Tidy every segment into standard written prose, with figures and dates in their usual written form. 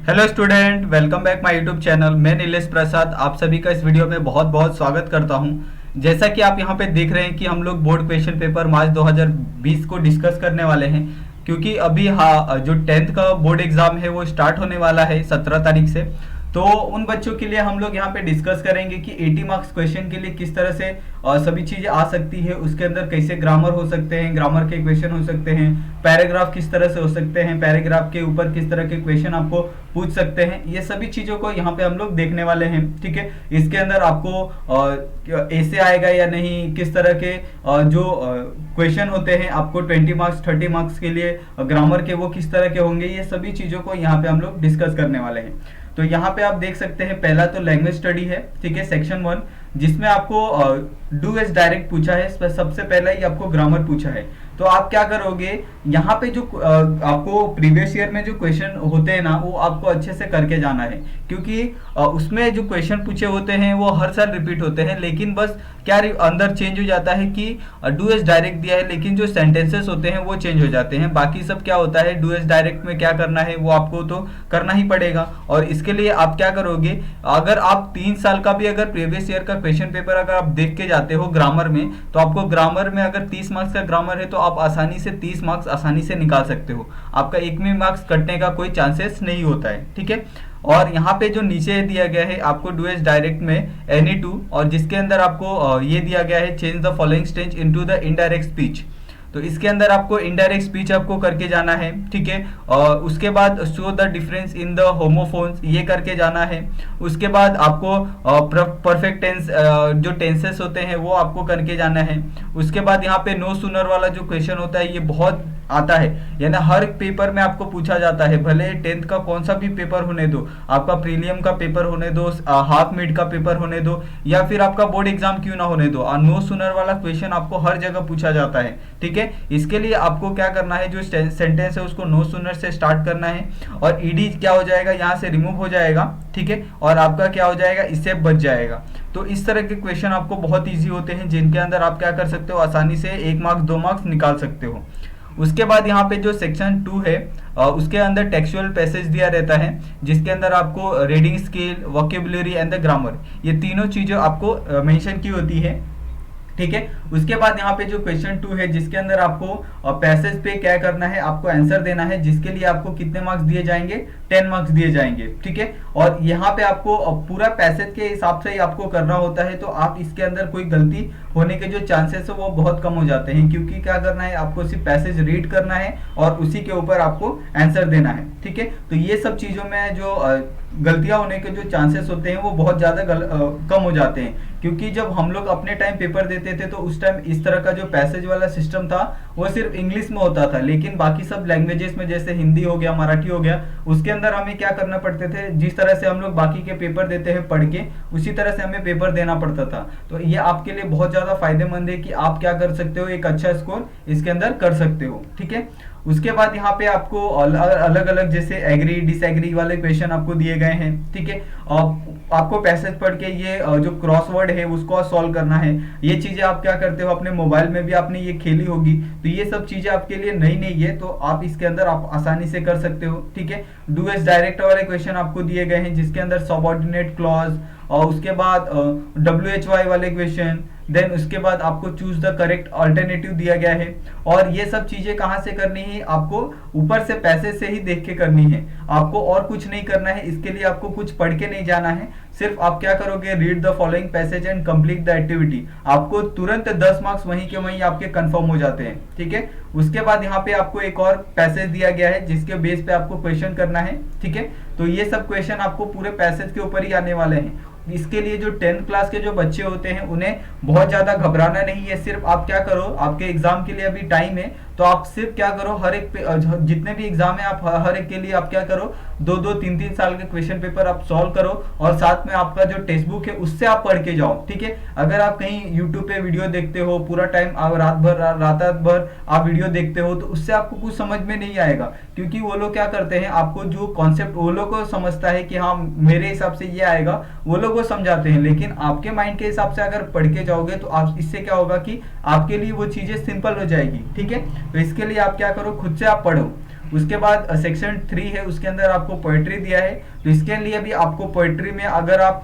Hello student, welcome back my YouTube channel. मैं नीलेश प्रसाद आप सभी का इस वीडियो में बहुत बहुत स्वागत करता हूं। जैसा कि आप यहां पे देख रहे हैं कि हम लोग बोर्ड क्वेश्चन पेपर मार्च 2020 को डिस्कस करने वाले हैं, क्योंकि अभी जो 10th का बोर्ड एग्जाम है वो स्टार्ट होने वाला है 17 तारीख से। तो उन बच्चों के लिए हम लोग यहाँ पे डिस्कस करेंगे कि 80 मार्क्स क्वेश्चन के लिए किस तरह से सभी चीजें आ सकती है। उसके अंदर कैसे ग्रामर हो सकते हैं, ग्रामर के क्वेश्चन हो सकते हैं, पैराग्राफ किस तरह से हो सकते हैं, पैराग्राफ के ऊपर किस तरह के क्वेश्चन आपको पूछ सकते हैं। ये सभी चीजों को यहाँ पे हम लोग देखने वाले हैं। ठीक है, इसके अंदर आपको ऐसे आएगा या नहीं, किस तरह के जो क्वेश्चन होते हैं आपको 20 मार्क्स 30 मार्क्स के लिए ग्रामर के, वो किस तरह के होंगे, ये सभी चीजों को यहाँ पे हम लोग डिस्कस करने वाले हैं। तो यहाँ पे आप देख सकते हैं, पहला तो लैंग्वेज स्टडी है। ठीक है, सेक्शन 1, जिसमें आपको डू एज डायरेक्ट पूछा है। सबसे पहला ही आपको ग्रामर पूछा है। तो आप क्या करोगे, यहाँ पे जो आपको प्रीवियस ईयर में जो क्वेश्चन होते हैं ना, वो आपको अच्छे से करके जाना है, क्योंकि उसमें जो क्वेश्चन पूछे होते हैं वो हर साल रिपीट होते हैं। लेकिन बस क्या अंदर चेंज हो जाता है कि डू एज डायरेक्ट दिया है, लेकिन जो सेंटेंसेस होते हैं वो चेंज हो जाते हैं। बाकी सब क्या होता है, डू एज डायरेक्ट में क्या करना है वो आपको तो करना ही पड़ेगा। और इसके लिए आप क्या करोगे, अगर आप 3 साल का भी अगर प्रीवियस ईयर का क्वेश्चन पेपर अगर आप देख के जाते हो ग्रामर में, तो आपको ग्रामर में अगर 30 मार्क्स का ग्रामर है तो आप आसानी से 30 मार्क्स आसानी से निकाल सकते हो। आपका एक में मार्क्स कटने का कोई चांसेस नहीं होता है। ठीक है, और यहाँ पे जो नीचे दिया गया है आपको डू एज डायरेक्ट में एनी टू, और जिसके अंदर आपको ये दिया गया है change the following stage into the indirect speech. तो इसके अंदर आपको इनडायरेक्ट स्पीच आपको करके जाना है। ठीक है, और उसके बाद show the difference in the homophones, ये करके जाना है। उसके बाद आपको परफेक्ट टेंस, जो टेंसेस होते हैं वो आपको करके जाना है। उसके बाद यहाँ पे नो सूनर वाला जो क्वेश्चन होता है ये बहुत आता है, यानी हर पेपर में आपको पूछा जाता है। भले 10th का कौन सा भी पेपर होने दो, आपका प्रीलियम का पेपर होने दो, हाफ मिड का पेपर होने दो, या फिर आपका बोर्ड एग्जाम क्यों ना होने दो, नो सूनर वाला क्वेश्चन आपको हर जगह पूछा जाता है। ठीक है, इसके लिए आपको क्या करना है, जो सेंटेंस है उसको नो सूनर से स्टार्ट करना है, और ईडी क्या हो जाएगा, यहाँ से रिमूव हो जाएगा। ठीक है, और आपका क्या हो जाएगा, इससे बच जाएगा। तो इस तरह के क्वेश्चन आपको बहुत ईजी होते हैं, जिनके अंदर आप क्या कर सकते हो, आसानी से 1 मार्क्स 2 मार्क्स निकाल सकते हो। उसके बाद यहाँ पे जो सेक्शन 2 है, उसके अंदर टेक्सचुअल पैसेज दिया रहता है, जिसके अंदर आपको reading skill, vocabulary and the grammar, ये तीनों चीजें आपको मेंशन की होती है। ठीक है, उसके बाद यहाँ पे जो क्वेश्चन 2 है, जिसके अंदर आपको पैसेज पे क्या करना है, आपको आंसर देना है, जिसके लिए आपको कितने मार्क्स दिए जाएंगे, 10 मार्क्स दिए जाएंगे। ठीक है, और यहाँ पे आपको पूरा पैसेज के हिसाब से ही आपको करना होता है, तो आप इसके अंदर कोई गलती होने के जो चांसेस है वो बहुत कम हो जाते हैं, क्योंकि क्या करना है, आपको सिर्फ पैसेज रीड करना है और उसी के ऊपर आपको आंसर देना है। ठीक है, तो ये सब चीजों में जो गलतियां होने के जो चांसेस होते हैं वो बहुत ज्यादा कम हो जाते हैं, क्योंकि जब हम लोग अपने टाइम पेपर देते थे तो उस टाइम इस तरह का जो पैसेज वाला सिस्टम था वो सिर्फ इंग्लिश में होता था। लेकिन बाकी सब लैंग्वेजेस में, जैसे हिंदी हो गया, मराठी हो गया, उसके अंदर हमें क्या करना पड़ते थे, जिस तरह से हम लोग बाकी के पेपर देते हैं पढ़ के, उसी तरह से हमें पेपर देना पड़ता था। तो ये आपके लिए बहुत ज्यादा फायदेमंद है कि आप क्या कर सकते हो, एक अच्छा स्कोर इसके अंदर कर सकते हो। ठीक है, उसके बाद यहाँ पे आपको अलग अलग जैसे एग्री डिसएग्री वाले क्वेश्चन आपको दिए गए हैं। ठीक है, आपको पैसेज पढ़ के ये जो क्रॉसवर्ड है उसको सॉल्व करना है। ये चीजें आप क्या करते हो, अपने मोबाइल में भी आपने ये खेली होगी, तो ये सब चीजें आपके लिए नई नहीं है, तो आप इसके अंदर आप आसानी से कर सकते हो। ठीक है, डू एज डायरेक्ट वाले क्वेश्चन आपको दिए गए हैं, जिसके अंदर सबऑर्डिनेट क्लॉज, और उसके बाद WHY वाले क्वेश्चन, देन उसके बाद आपको चूज द करेक्ट अल्टरनेटिव दिया गया है। और ये सब चीजें कहाँ से करनी है, आपको ऊपर से पैसेज से ही देख के करनी है, आपको और कुछ नहीं करना है। इसके लिए आपको कुछ पढ़ के नहीं जाना है, सिर्फ आप क्या करोगे, read the following passage and complete the activity, आपको तुरंत 10 मार्क्स वहीं के वहीं आपके कंफर्म हो जाते हैं। ठीक है, उसके बाद यहाँ पे आपको एक और पैसेज दिया गया है, जिसके बेस पे आपको क्वेश्चन करना है। ठीक है, तो ये सब क्वेश्चन आपको पूरे पैसेज के ऊपर ही आने वाले हैं। इसके लिए जो 10th क्लास के जो बच्चे होते हैं उन्हें बहुत ज्यादा घबराना नहीं है। सिर्फ आप क्या करो, आपके एग्जाम के लिए अभी टाइम है, तो आप सिर्फ क्या करो, हर एक जितने भी एग्जाम है आप हर एक के लिए आप क्या करो, 2-2 3-3 साल के क्वेश्चन पेपर आप सॉल्व करो, और साथ में आपका जो टेक्स्ट बुक है उससे आप पढ़ के जाओ। ठीक है, अगर आप कहीं यूट्यूब पे वीडियो देखते हो पूरा टाइम, आप रात भर आप वीडियो देखते हो, तो उससे आपको कुछ समझ में नहीं आएगा, क्योंकि वो लोग क्या करते हैं, आपको जो कॉन्सेप्ट वो लोग को समझता है कि हाँ मेरे हिसाब से ये आएगा, वो लोग वो समझाते हैं, लेकिन आपके माइंड के हिसाब से अगर पढ़ के जाओगे तो आप इससे क्या होगा कि आपके लिए वो चीजें सिंपल हो जाएगी। ठीक है, तो इसके लिए आप क्या करो, खुद से आप पढ़ो। उसके बाद सेक्शन 3 है, उसके अंदर आपको पोएट्री दिया है। तो इसके लिए भी आपको पोएट्री में अगर आप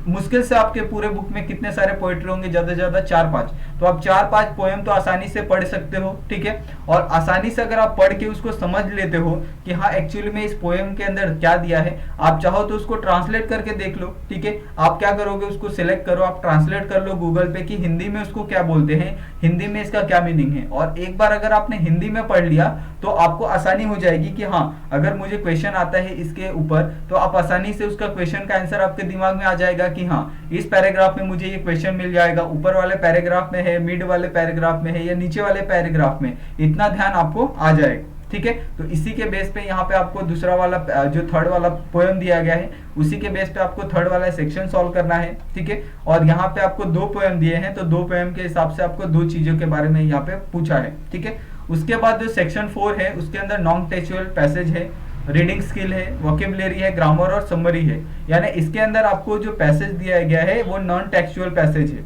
मुश्किल से आपके पूरे बुक में कितने सारे पोएट्री होंगे, ज्यादा से ज्यादा 4-5, तो आप 4-5 पोएम तो आसानी से पढ़ सकते हो, ठीक है। और आसानी से अगर आप पढ़ के उसको समझ लेते हो कि हाँ एक्चुअली में इस पोएम के अंदर क्या दिया है, आप चाहो तो उसको ट्रांसलेट करके देख लो, ठीक है। आप क्या करोगे, उसको सिलेक्ट करो, आप ट्रांसलेट कर लो गूगल पे कि हिंदी में उसको क्या बोलते हैं, हिंदी में इसका क्या मीनिंग है। और एक बार अगर आपने हिंदी में पढ़ लिया तो आपको आसानी हो जाएगी कि हाँ अगर मुझे क्वेश्चन आता है इसके ऊपर, तो आप आसानी से उसका क्वेश्चन का आंसर आपके दिमाग में आ जाएगा कि हाँ इस पैराग्राफ में मुझे ये क्वेश्चन मिल जाएगा, ऊपर वाले पैराग्राफ में है, मिड वाले पैराग्राफ में है या नीचे वाले पैराग्राफ में, इतना ध्यान आपको आ जाएगा, ठीक है। तो इसी के बेस पे यहाँ पे आपको दूसरा वाला जो थर्ड वाला पोएम दिया गया है, उसी के बेस पे आपको थर्ड वाला सेक्शन सॉल्व करना है, ठीक है। और यहाँ पे आपको 2 पोएम दिए हैं, तो 2 पोएम के हिसाब से आपको 2 चीजों के बारे में यहाँ पे पूछा है, ठीक है। उसके बाद जो सेक्शन 4 है, उसके अंदर नॉन टेक्सचुअल पैसेज है, रीडिंग स्किल है, वोकेबुलरी है, ग्रामर और समरी है। यानी इसके अंदर आपको जो पैसेज दिया गया है वो नॉन टेक्सचुअल पैसेज है,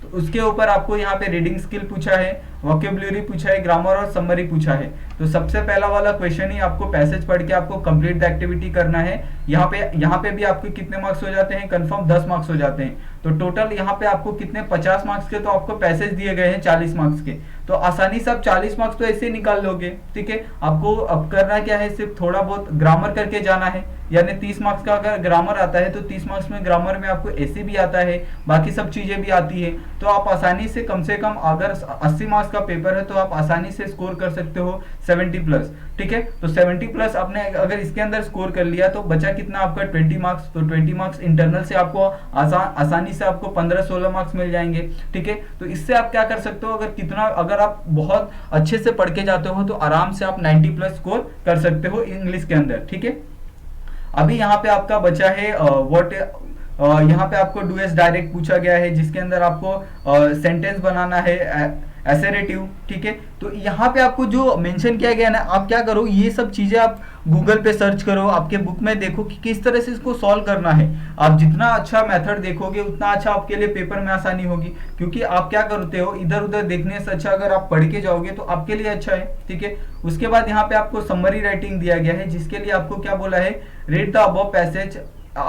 तो उसके ऊपर आपको यहाँ पे रीडिंग स्किल पूछा है, वोकेबुलरी पूछा है, ग्रामर और समरी पूछा है। तो सबसे पहला वाला क्वेश्चन ही आपको पैसेज पढ़ के आपको कंप्लीट द एक्टिविटी करना है। यहाँ पे भी आपके कितने मार्क्स हो जाते हैं, कंफर्म 10 मार्क्स हो जाते हैं। तो टोटल यहाँ पे आपको कितने 50 मार्क्स के तो आपको पैसेज दिए गए हैं 40 मार्क्स के, तो आसानी से आप 40 मार्क्स तो ऐसे ही निकाल लोगे, ठीक है। आपको अब करना क्या है, सिर्फ थोड़ा बहुत ग्रामर करके जाना है, यानी 30 मार्क्स का अगर ग्रामर आता है तो 30 मार्क्स में ग्रामर में आपको ऐसे भी आता है, बाकी सब चीजें भी आती है। तो आप आसानी से कम अगर 80 मार्क्स का पेपर है तो आप आसानी से स्कोर कर सकते हो 70 प्लस, ठीक है। तो 70 प्लस आपने अगर इसके अंदर स्कोर कर लिया तो बचा कितना आपका 20 मार्क्स। तो 20 मार्क्स इंटरनल से आपको आसानी से आपको 15-16 मार्क्स मिल जाएंगे, ठीक है। तो इससे आप क्या कर सकते हो, अगर आप बहुत अच्छे से पढ़ के जाते हो तो आराम से आप 90 प्लस स्कोर कर सकते हो इंग्लिश के अंदर, ठीक है। अभी यहाँ पे आपका बचा है यहाँ पे आपको डू एस डायरेक्ट पूछा गया है, जिसके अंदर आपको सेंटेंस बनाना है, एसेरेटिव, ठीक है। तो यहाँ पे आपको जो मेंशन किया गया ना, आप क्या करो, ये सब चीजें आप गूगल पे सर्च करो, आपके बुक में देखो कि किस तरह से इसको सॉल्व करना है। आप जितना अच्छा मेथड देखोगे उतना अच्छा आपके लिए पेपर में आसानी होगी, क्योंकि आप क्या करते हो, इधर उधर देखने से अच्छा अगर आप पढ़ के जाओगे तो आपके लिए अच्छा है, ठीक है। उसके बाद यहाँ पे आपको समरी राइटिंग दिया गया है, जिसके लिए आपको क्या बोला है, read the above passage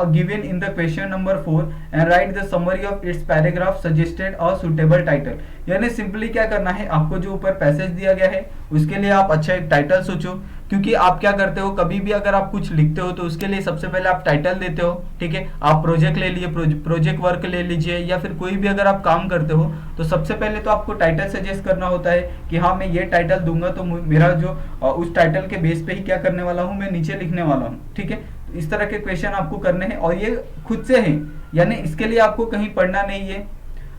given in the question number 4 and write the summary of its paragraph, suggested a suitable title। यानी सिंपली क्या करना है, आपको जो ऊपर पैसेज दिया गया है उसके लिए आप अच्छा एक टाइटल सोचो, क्योंकि आप क्या करते हो, कभी भी अगर आप कुछ लिखते हो तो उसके लिए सबसे पहले आप टाइटल देते हो, ठीक है। आप प्रोजेक्ट ले लिए, प्रोजेक्ट वर्क ले लीजिए, या फिर कोई भी अगर आप काम करते हो तो सबसे पहले तो आपको टाइटल सजेस्ट करना होता है कि हाँ मैं ये टाइटल दूंगा, तो मेरा जो उस टाइटल के बेस पे ही क्या करने वाला हूँ, मैं नीचे लिखने वाला हूँ, ठीक है। इस तरह के क्वेश्चन आपको करने हैं और ये खुद से हैं, यानी इसके लिए आपको कहीं पढ़ना नहीं है,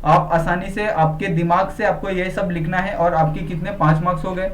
आप आसानी से आपके दिमाग से आपको ये सब लिखना है और आपके कितने 5 मार्क्स हो गए।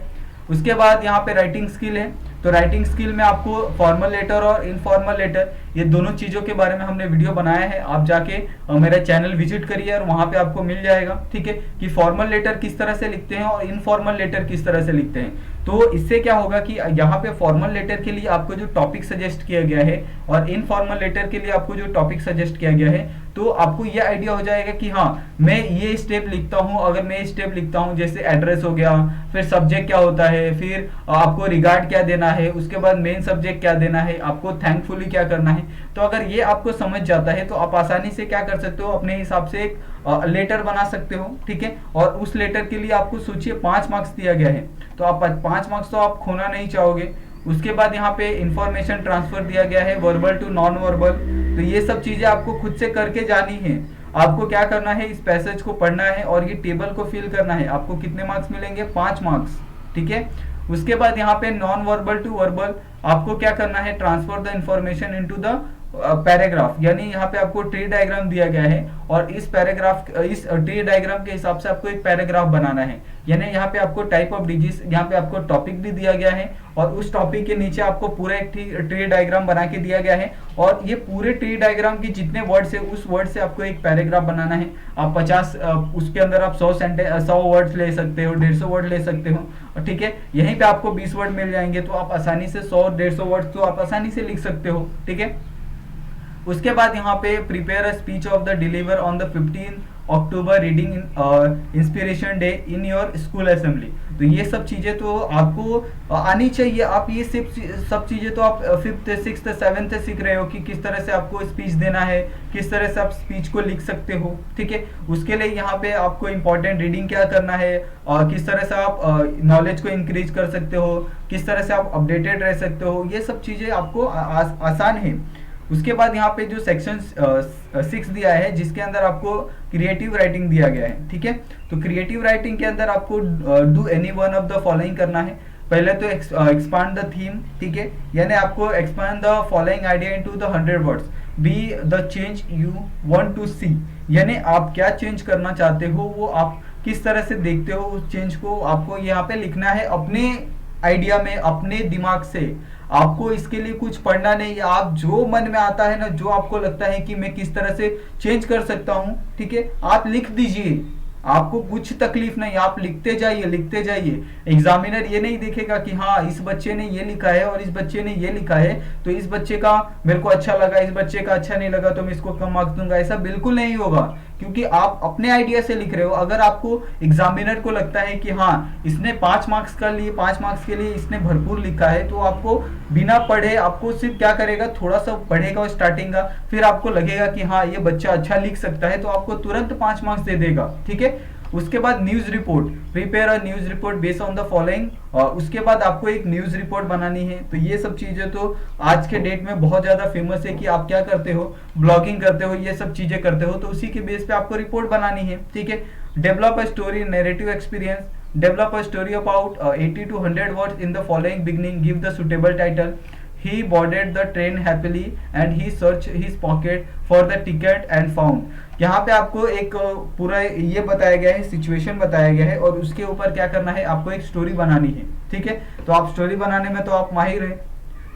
उसके बाद यहाँ पे राइटिंग स्किल है, तो राइटिंग स्किल में आपको फॉर्मल लेटर और इनफॉर्मल लेटर, ये दोनों चीज़ों के बारे में हमने वीडियो बनाया है, आप जाके मेरा चैनल विजिट करिए और वहाँ पे आपको मिल जाएगा, ठीक है, कि फॉर्मल लेटर किस तरह से लिखते हैं और इनफॉर्मल लेटर किस तरह से लिखते हैं। तो इससे क्या होगा कि यहाँ पे फॉर्मल लेटर के लिए आपको जो टॉपिक सजेस्ट किया गया है और इनफॉर्मल लेटर के लिए आपको जो टॉपिक सजेस्ट किया गया है, तो आपको ये आइडिया हो जाएगा कि हाँ मैं ये स्टेप लिखता हूँ, अगर मैं ये स्टेप लिखता हूँ, जैसे एड्रेस हो गया, फिर सब्जेक्ट क्या होता है, फिर आपको रिगार्ड क्या देना है, उसके बाद मेन सब्जेक्ट क्या देना है, आपको थैंकफुली क्या करना है। तो अगर ये आपको समझ जाता है तो आप आसानी से क्या कर सकते हो, अपने हिसाब से एक लेटर बना सकते हो, ठीक है। और उस लेटर के लिए आपको सोचिए 5 मार्क्स दिया गया है, तो आप 5 मार्क्स तो आप खोना नहीं चाहोगे। उसके बाद यहाँ पे इंफॉर्मेशन ट्रांसफर दिया गया है, वर्बल टू नॉन वर्बल, तो ये सब चीजें आपको खुद से करके जानी है। आपको क्या करना है, इस पैसेज को पढ़ना है और ये टेबल को फिल करना है। आपको कितने मार्क्स मिलेंगे, 5 मार्क्स, ठीक है। उसके बाद यहाँ पे नॉन वर्बल टू वर्बल आपको क्या करना है, transfer the information into the paragraph, यानी यहाँ पे आपको ट्री डायग्राम दिया गया है और इस ट्री डायग्राम के हिसाब से आपको एक पैराग्राफ बनाना है। यानी यहाँ पे आपको टाइप ऑफ डिजीज, यहाँ पे आपको टॉपिक भी दिया गया है और उस टॉपिक के नीचे आपको पूरा एक ट्री डायग्राम बना के दिया गया है और ये पूरे ट्री डायग्राम की जितने वर्ड्स है उस वर्ड से आपको एक पैराग्राफ बनाना है। आप 50 उसके अंदर आप 100 वर्ड्स ले सकते हो, 150 वर्ड ले सकते हो, ठीक है। यहीं पे आपको 20 वर्ड मिल जाएंगे, तो आप आसानी से 100-150 वर्ड्स तो आप आसानी से लिख सकते हो, ठीक है। उसके बाद यहाँ पे prepare a speech of the deliver on the 15 October reading inspiration day in your school assembly. तो ये सब चीज़ें तो आपको आनी चाहिए। आप ये सब चीज़ें तो आप 5th 6th 7th सीख रहे हो कि किस तरह से आपको स्पीच देना है, किस तरह से आप स्पीच को लिख सकते हो, ठीक है। उसके लिए यहाँ पे आपको इंपॉर्टेंट रीडिंग क्या करना है और किस तरह से आप नॉलेज को इंक्रीज कर सकते हो, किस तरह से आप अपडेटेड रह सकते हो, ये सब चीज़ें आपको आसान है। उसके बाद यहाँ पे जो सेक्शन 6 दिया है जिसके अंदर आपको क्रिएटिव राइटिंग दिया गया है, ठीक है। तो क्रिएटिव राइटिंग के अंदर आपको do any one of the following करना है। पहले तो एक्सपांड द थीम, ठीक है, यानी आपको expand the following idea into the 100 words. Be the change you want to see, यानी आप क्या चेंज करना चाहते हो, वो आप किस तरह से देखते हो उस चेंज को, आपको यहाँ पे लिखना है अपने आइडिया में, अपने दिमाग से। आपको इसके लिए कुछ पढ़ना नहीं है, आप जो मन में आता है ना, जो आपको लगता है कि मैं किस तरह से चेंज कर सकता हूँ, ठीक है, आप लिख दीजिए। आपको कुछ तकलीफ नहीं, आप लिखते जाइए लिखते जाइए। एग्जामिनर ये नहीं देखेगा कि हाँ इस बच्चे ने ये लिखा है और इस बच्चे ने ये लिखा है तो इस बच्चे का मेरे को अच्छा लगा, इस बच्चे का अच्छा नहीं लगा तो मैं इसको कम मार्क्स दूंगा। ऐसा बिल्कुल नहीं होगा, क्योंकि आप अपने आइडिया से लिख रहे हो। अगर आपको एग्जामिनर को लगता है कि हाँ इसने 5 मार्क्स के लिए इसने भरपूर लिखा है, तो आपको बिना पढ़े, आपको सिर्फ क्या करेगा, थोड़ा सा पढ़ेगा स्टार्टिंग का, फिर आपको लगेगा कि हाँ ये बच्चा अच्छा लिख सकता है, तो आपको तुरंत 5 मार्क्स दे देगा, ठीक है। उसके बाद news report, prepare a news report based on the following. और उसके बाद आपको एक न्यूज रिपोर्ट बनानी है। तो ये सब चीजें तो आज के डेट में बहुत ज्यादा फेमस है कि आप क्या करते हो, ब्लॉगिंग करते हो, ये सब चीजें करते हो, तो उसी के बेस पे आपको रिपोर्ट बनानी है, ठीक है। Develop a story narrative experience, develop a story about 80 to 100 words in the following beginning, give the suitable title. He boarded the train happily and he searched his pocket for the ticket and found। यहाँ पे आपको एक पूरा ये बताया गया है, situation बताया गया है और उसके ऊपर क्या करना है, आपको एक स्टोरी बनानी है, ठीक है। तो आप स्टोरी बनाने में तो आप माहिर हैं,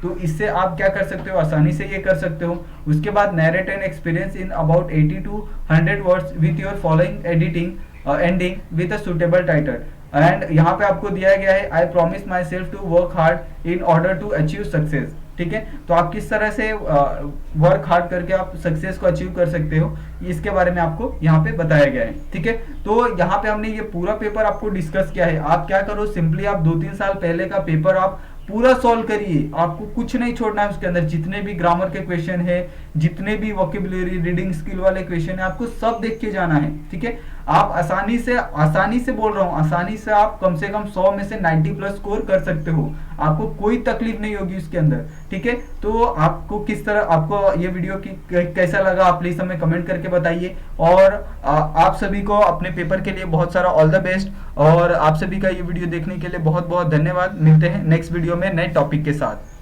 तो इससे आप क्या कर सकते हो, आसानी से ये कर सकते हो। उसके बाद narrate an experience in about 80 to 100 words with your following ending with a suitable title. And यहाँ पे आपको दिया गया है I promise myself to work hard in order to achieve success, ठीक है। तो आप किस तरह से वर्क हार्ड करके आप सक्सेस को अचीव कर सकते हो, इसके बारे में आपको यहाँ पे बताया गया है, ठीक है। तो यहाँ पे हमने ये पूरा पेपर आपको डिस्कस किया है। आप क्या करो, सिंपली आप 2-3 साल पहले का पेपर आप पूरा सॉल्व करिए, आपको कुछ नहीं छोड़ना है उसके अंदर। जितने भी ग्रामर के क्वेश्चन है, जितने भी वोकेबुलरी रीडिंग स्किल वाले क्वेश्चन है, आपको सब देख के जाना है, ठीक है। आप आसानी से बोल रहा हूँ, आसानी से आप कम 100 में से 90 प्लस स्कोर कर सकते हो, आपको कोई तकलीफ नहीं होगी उसके अंदर, ठीक है। तो आपको किस तरह, आपको ये वीडियो की कैसा लगा, आप प्लीज हमें कमेंट करके बताइए। और आप सभी को अपने पेपर के लिए बहुत सारा ऑल द बेस्ट, और आप सभी का ये वीडियो देखने के लिए बहुत बहुत धन्यवाद। मिलते हैं नेक्स्ट वीडियो में नए टॉपिक के साथ।